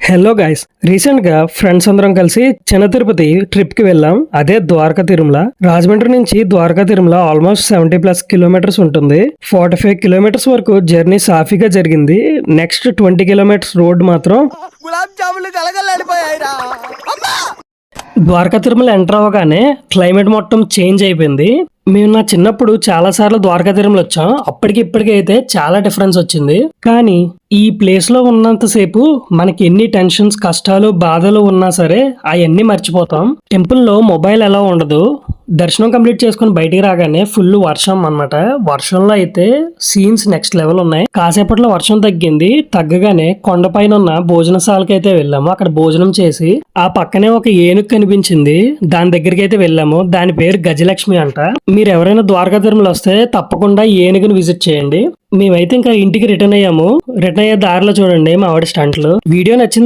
Hello guys, recent గా friends అందరం కలిసి చిన్న తిరుపతి ట్రిప్ కి వెళ్ళాం. అదే ద్వారకా తిరుమల. రాజమండ్రి నుంచి ద్వారకా తిరుమల ఆల్మోస్ట్ 70+ కిలోమీటర్స్ ఉంటుంది. 45 కిలోమీటర్స్ వరకు జర్నీ సాఫీగా జరిగింది. నెక్స్ట్ 20 కిలోమీటర్స్ రోడ్ మాత్రం ద్వారకా తిరుమల ఎంటర్ అవ్వగానే క్లైమేట్ మొత్తం చేంజ్ అయిపోయింది. మేము నా చిన్నప్పుడు చాలా సార్లు ద్వారకా తిరుమల వచ్చాం. అప్పటికి ఇప్పటికి అయితే చాలా డిఫరెన్స్ వచ్చింది. కానీ ఈ ప్లేస్ లో ఉన్నంతసేపు మనకి ఎన్ని టెన్షన్స్, కష్టాలు, బాధలు ఉన్నా సరే అవన్నీ మర్చిపోతాం. టెంపుల్ లో మొబైల్ ఎలా ఉండదు. దర్శనం కంప్లీట్ చేసుకుని బయటికి రాగానే ఫుల్ వర్షం అన్నమాట. వర్షంలో అయితే సీన్స్ నెక్స్ట్ లెవెల్ ఉన్నాయి. కాసేపట్లో వర్షం తగ్గింది. తగ్గగానే కొండపైన ఉన్న భోజనశాలకి అయితే వెళ్ళాము. అక్కడ భోజనం చేసి ఆ పక్కనే ఒక ఏనుగు కనిపించింది. దాని దగ్గరికి అయితే వెళ్ళాము. దాని పేరు గజలక్ష్మి అంట. మీరు ఎవరైనా ద్వారకా తిరుమల వస్తే తప్పకుండా ఏనుగుని విజిట్ చేయండి. మేమైతే ఇంకా ఇంటికి రిటర్న్ అయ్యాము. రిటర్న్ అయ్యే దారిలో చూడండి మా ఆవిడ స్టంట్లు. వీడియో నచ్చింది